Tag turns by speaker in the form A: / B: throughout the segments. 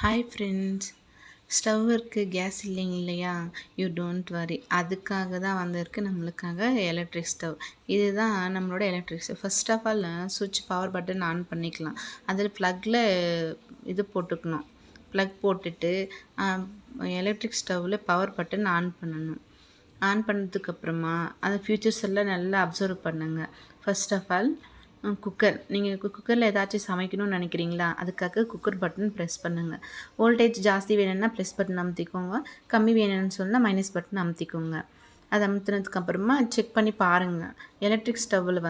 A: Hi friends. Stove இருக்குது, gas இல்லையா? You don't worry. அதுக்காக தான் வந்திருக்கு நம்மளுக்காக எலக்ட்ரிக் ஸ்டவ். இதுதான் நம்மளோட electric stove. First of all சுவிட்ச் பவர் பட்டன் ஆன் பண்ணிக்கலாம். அதில் ப்ளக்கில் இது போட்டுக்கணும். ப்ளக் போட்டுட்டு எலக்ட்ரிக் ஸ்டவ்வில் பவர் பட்டன் ஆன் பண்ணணும். ஆன் பண்ணதுக்கப்புறமா அந்த ஃபியூச்சர்ஸ் எல்லாம் நல்லா அப்சர்வ் பண்ணுங்கள். First of all cooker. நீங்கள் குக்கரில் ஏதாச்சும் சமைக்கணும்னு நினைக்கிறீங்களா? அதுக்காக குக்கர் பட்டன் ப்ரெஸ் பண்ணுங்கள். வோல்டேஜ் ஜாஸ்தி வேணும்னா ப்ளஸ் பட்டன் அமுத்திக்கோங்க. கம்மி வேணும்னு சொன்னால் மைனஸ் பட்டன் அமுத்திக்கோங்க. அதை அமுத்தினதுக்கப்புறமா செக் பண்ணி பாருங்கள். எலக்ட்ரிக் ஸ்டவ்வில்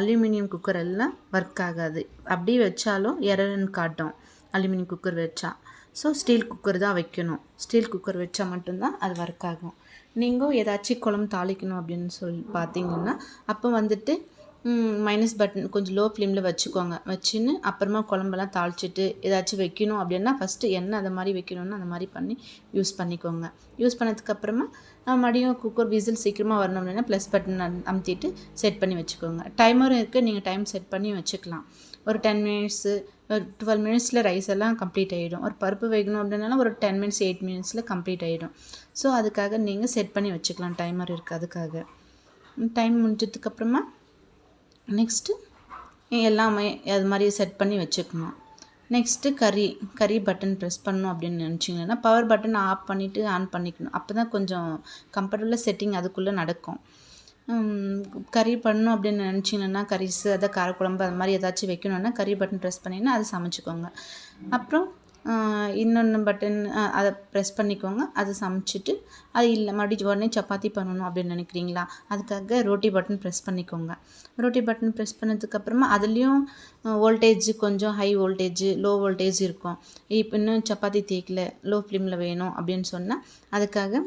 A: அலுமினியம் குக்கர் எல்லாம் ஒர்க் ஆகாது. அப்படியே வச்சாலும் எரர்னு காட்டும் அலுமினியம் குக்கர் வச்சா. ஸோ ஸ்டீல் குக்கர் தான் வைக்கணும். ஸ்டீல் குக்கர் வச்சா மட்டும்தான் அது ஒர்க் ஆகும். நீங்கள் ஏதாச்சும் குழம்பு தாளிக்கணும் அப்படின்னு பார்த்தீங்கன்னா அப்போ மைனஸ் பட்டன் கொஞ்சம் லோ ஃப்ளேமில் வச்சுக்கோங்க. வச்சுன்னு அப்புறமா குழம்பெல்லாம் தாளிச்சிட்டு ஏதாச்சும் வைக்கணும் அப்படின்னா ஃபஸ்ட்டு எண்ணெய் அதை மாதிரி வைக்கணுன்னா அந்த மாதிரி பண்ணி யூஸ் பண்ணிக்கோங்க. யூஸ் பண்ணதுக்கப்புறமா மறுபடியும் குக்கர் விசில் சீக்கிரமாக வரணும் அப்படின்னா ப்ளஸ் பட்டன் அமுத்திட்டு செட் பண்ணி வச்சுக்கோங்க. டைமரும் இருக்குது, நீங்கள் டைம் செட் பண்ணி வச்சுக்கலாம். ஒரு 10 மினிட்ஸு, ஒரு 12 மினிட்ஸில் ரைஸ் எல்லாம் கம்ப்ளீட் ஆகிடும். ஒரு பருப்பு வைக்கணும் அப்படின்னாலும் ஒரு 10 மினிட்ஸ் 8 மினிட்ஸில் கம்ப்ளீட் ஆகிடும். ஸோ அதுக்காக நீங்கள் செட் பண்ணி வச்சுக்கலாம். டைமர் இருக்குது அதுக்காக. டைம் முடிஞ்சதுக்கப்புறமா நெக்ஸ்ட்டு எல்லாமே அது மாதிரி செட் பண்ணி வச்சுக்கணும். நெக்ஸ்ட்டு கறி பட்டன் ப்ரெஸ் பண்ணணும் அப்படின்னு நினச்சிங்கன்னா பவர் பட்டன் ஆஃப் பண்ணிவிட்டு ஆன் பண்ணிக்கணும். அப்போ தான் கொஞ்சம் கம்ஃபர்டபுளாக செட்டிங் அதுக்குள்ளே நடக்கும். கறி பண்ணணும் அப்படின்னு நினச்சிங்கன்னா கறிஸு அதை காரக்குழம்பு அது மாதிரி ஏதாச்சும் வைக்கணுன்னா கறி பட்டன் ப்ரெஸ் பண்ணிங்கன்னா அது சமைச்சிக்கோங்க. அப்புறம் இன்னொன்று பட்டன் அதை ப்ரெஸ் பண்ணிக்கோங்க. அதை சமைச்சிட்டு அது இல்லை மறுபடியும் உடனே சப்பாத்தி பண்ணணும் அப்படின்னு நினைக்கிறீங்களா? அதுக்காக ரோட்டி பட்டன் ப்ரெஸ் பண்ணிக்கோங்க. ரோட்டி பட்டன் ப்ரெஸ் பண்ணதுக்கப்புறமா அதுலேயும் வோல்டேஜ் கொஞ்சம் ஹை வோல்டேஜ் லோ வோல்டேஜ் இருக்கும். இப்போ இன்னும் சப்பாத்தி தேய்க்கல, லோ ஃப்ளேமில் வேணும் அப்படின்னு சொன்னால் அதுக்காக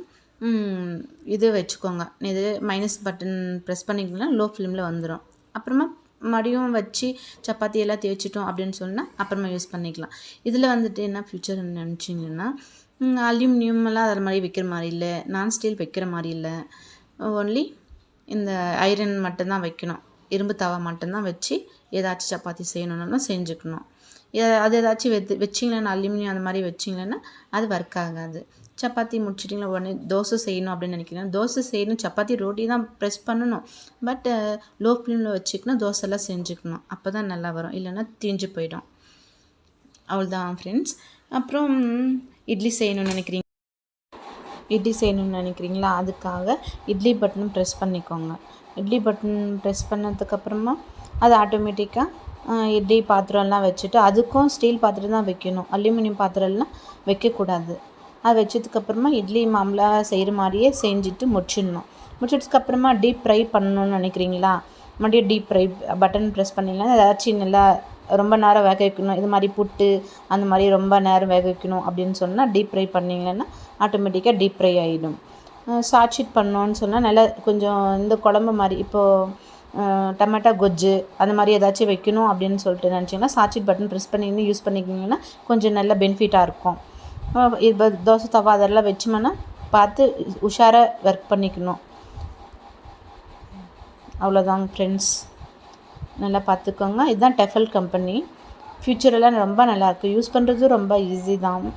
A: இது வச்சுக்கோங்க. இது மைனஸ் பட்டன் ப்ரெஸ் பண்ணிங்கன்னா லோ ஃப்ளேமில் வந்துடும். அப்புறமா மறுபடியும் வச்சு சப்பாத்தி எல்லாம் தேய்ச்சிட்டோம் அப்படின்னு சொன்னால் அப்புறமா யூஸ் பண்ணிக்கலாம். இதில் என்ன ஃபியூச்சர் நினச்சிங்கன்னா அலுமினியமெல்லாம் அதில் மாதிரி வைக்கிற மாதிரி இல்லை, நான்ஸ்டீல் வைக்கிற மாதிரி இல்லை. ஒன்லி இந்த ஐரன் மட்டும்தான் வைக்கணும். இரும்பு தவா மட்டும்தான் வச்சு ஏதாச்சும் சப்பாத்தி செய்யணுன்னா செஞ்சுக்கணும். அது ஏதாச்சும் வச்சிங்களேன்னா அலுமினியம் அந்த மாதிரி வச்சிங்களேன்னா அது ஒர்க் ஆகாது. சப்பாத்தி முடிச்சிட்டிங்களா உடனே தோசை செய்யணும் அப்படின்னு நினைக்கிறேன். தோசை செய்யணும், சப்பாத்தி ரோட்டி தான் ப்ரெஸ் பண்ணணும். பட் லோ ஃப்ளேமில் வச்சுக்கணும், தோசைலாம் செஞ்சுக்கணும். அப்போ தான் நல்லா வரும், இல்லைன்னா தீஞ்சு போயிடும். அவ்வளோதான் ஃப்ரெண்ட்ஸ். அப்புறம் இட்லி செய்யணும்னு நினைக்கிறீங்களா? அதுக்காக இட்லி பட்டன் ப்ரெஸ் பண்ணிக்கோங்க. இட்லி பட்டன் ப்ரெஸ் பண்ணதுக்கப்புறமா அது ஆட்டோமேட்டிக்காக இட்லி பாத்திரம்லாம் வச்சுட்டு அதுக்கும் ஸ்டீல் பாத்திரம் தான் வைக்கணும். அலுமினியம் பாத்திரம்லாம் வைக்கக்கூடாது. அதை வச்சதுக்கப்புறமா இட்லி மாமூலாக செய்கிற மாதிரியே செஞ்சுட்டு முடிச்சதுக்கப்புறமா டீப் ஃப்ரை பண்ணணும்னு நினைக்கிறீங்களா? மறுபடியும் டீப் ஃப்ரை பட்டன் ப்ரெஸ் பண்ணிங்கன்னா ஏதாச்சும் நல்லா ரொம்ப நேரம் வேக வைக்கணும், இது மாதிரி புட்டு அந்த மாதிரி ரொம்ப நேரம் வேக வைக்கணும் அப்படின்னு சொன்னால் டீப் ஃப்ரை பண்ணிங்கன்னா ஆட்டோமேட்டிக்காக டீப் ஃப்ரை ஆகிடும். சாட்ஷீட் பண்ணோன்னு சொன்னால் நல்லா கொஞ்சம் இந்த குழம்பு மாதிரி இப்போது டமாட்டோ கொஜ்ஜு அந்த மாதிரி ஏதாச்சும் வைக்கணும் அப்படின்னு சொல்லிட்டு நினச்சிங்கன்னா சாட்ஷீட் பட்டன் ப்ரெஸ் பண்ணிங்கன்னா யூஸ் பண்ணிக்கிங்கன்னா கொஞ்சம் நல்லா பெனிஃபிட்டாக இருக்கும். இப்போ தோசை தவா அதெல்லாம் வச்சோம்னா பார்த்து உஷாராக ஒர்க் பண்ணிக்கணும். அவ்வளோதாங்க ஃப்ரெண்ட்ஸ், நல்லா பார்த்துக்கோங்க. இதுதான் டெஃபல் கம்பெனி. ஃபியூச்சரெல்லாம் ரொம்ப நல்லாயிருக்கு. யூஸ் பண்ணுறது ரொம்ப ஈஸி தான்,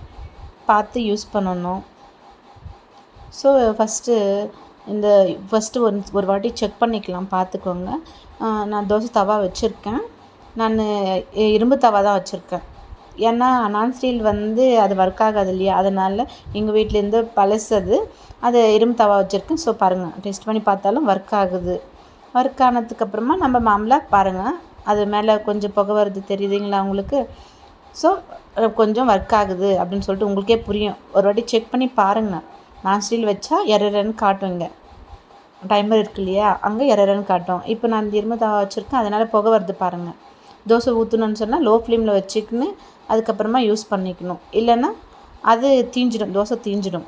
A: பார்த்து யூஸ் பண்ணணும். ஸோ ஃபஸ்ட்டு ஒரு வாட்டி செக் பண்ணிக்கலாம், பார்த்துக்கோங்க. நான் தோசை தவா வச்சுருக்கேன். நான் இரும்பு தவா தான் வச்சுருக்கேன். ஏன்னா நான்ஸ்டீல் அது ஒர்க் ஆகாது இல்லையா? அதனால் எங்கள் வீட்டிலேருந்து பழசு அது இரும்பு தவா வச்சுருக்கேன். ஸோ பாருங்கள், டெஸ்ட் பண்ணி பார்த்தாலும் ஒர்க் ஆகுது. ஒர்க் ஆனதுக்கப்புறமா நம்ம மாமூலாக பாருங்கள், அது மேலே கொஞ்சம் புகை வருது தெரியுதுங்களா உங்களுக்கு? ஸோ கொஞ்சம் ஒர்க் ஆகுது அப்படின்னு சொல்லிட்டு உங்களுக்கே புரியும். ஒரு வாட்டி செக் பண்ணி பாருங்கள். நான்ஸ்டீல் வச்சா எரர்னு காட்டுங்க. டைமர் இருக்கு இல்லையா, அங்கே எரர்னு காட்டும். இப்போ நான் இரும்பு தவா வச்சுருக்கேன், அதனால் புகை வருது பாருங்கள். தோசை ஊற்றணுன்னு சொன்னால் லோ ஃப்ளேமில் வச்சுக்கின்னு அதுக்கப்புறமா யூஸ் பண்ணிக்கணும். இல்லைன்னா அது தோசை தீஞ்சிடும்.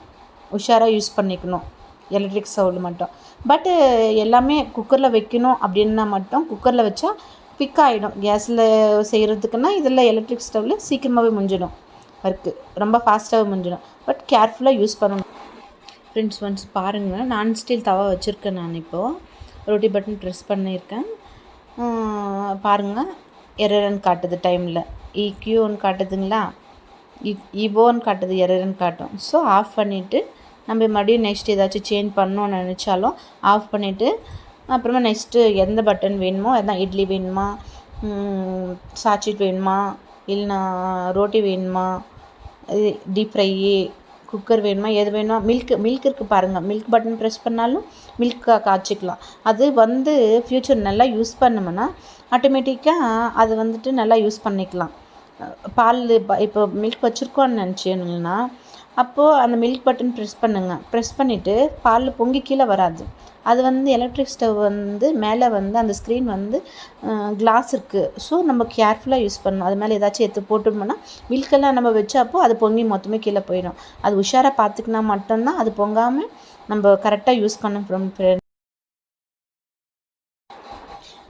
A: உஷாராக யூஸ் பண்ணிக்கணும் எலக்ட்ரிக் ஸ்டவ்வில் மட்டும். பட்டு எல்லாமே குக்கரில் வைக்கணும் அப்படின்னா மட்டும் குக்கரில் வச்சா குவிக் ஆகிடும். கேஸில் செய்கிறதுக்குன்னா இதில் எலக்ட்ரிக் ஸ்டவ்வில் சீக்கிரமாகவே முடிஞ்சிடும். ஒர்க்கு ரொம்ப ஃபாஸ்ட்டாகவே முடிஞ்சிடும். பட் கேர்ஃபுல்லாக யூஸ் பண்ணணும் ஃப்ரெண்ட்ஸ். ஒன்ஸ் பாருங்கள், நான்ஸ்டீல் தவா வச்சுருக்கேன். நான் இப்போது ரோட்டி பட்டன் ப்ரெஸ் பண்ணியிருக்கேன். பாருங்கள், எரர்னு காட்டுது. டைமில் EQ காட்டுதுங்களா? இவோன்னு காட்டுது, எரர்ன்னு காட்டும். ஸோ ஆஃப் பண்ணிவிட்டு நம்ம மறுபடியும் நெக்ஸ்ட் ஏதாச்சும் சேஞ்ச் பண்ணணும்னு நினச்சாலும் ஆஃப் பண்ணிவிட்டு அப்புறமா நெக்ஸ்ட்டு எந்த பட்டன் வேணுமோ அதான் இட்லி வேணுமா, சாட்ஷீட் வேணுமா, இல்லைனா ரோட்டி வேணுமா, டீப் ஃப்ரை, குக்கர் வேணுமா, எது வேணுமா, மில்க் இருக்குது பாருங்கள், மில்க் பட்டன் ப்ரெஸ் பண்ணாலும் மில்க் காய்ச்சிக்கலாம். அது ஃப்யூச்சர் நல்லா யூஸ் பண்ணோம்னா ஆட்டோமேட்டிக்காக அது நல்லா யூஸ் பண்ணிக்கலாம். பால் இப்போ மில்க் வச்சுருக்கோன்னு நினச்சிங்கன்னா அப்போது அந்த மில்க் பட்டன் ப்ரெஸ் பண்ணிவிட்டு பால் பொங்கி கீழே வராது. அது எலக்ட்ரிக் ஸ்டவ் மேலே அந்த ஸ்க்ரீன் கிளாஸ் இருக்குது. ஸோ நம்ம கேர்ஃபுல்லாக யூஸ் பண்ணணும். அது மேலே ஏதாச்சும் எடுத்து போட்டோம்னா மில்கெல்லாம் நம்ம வச்சப்போ அது பொங்கி மொத்தமே கீழே போயிடும். அது உஷாராக பார்த்துக்கினா மட்டும்தான் அது பொங்காமல் நம்ம கரெக்டாக யூஸ் பண்ண.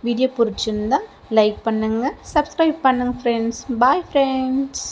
A: வீடியோ பிடிச்சிருந்தா லைக் பண்ணுங்கள், சப்ஸ்கிரைப் பண்ணுங்கள் ஃப்ரெண்ட்ஸ். Bye friends.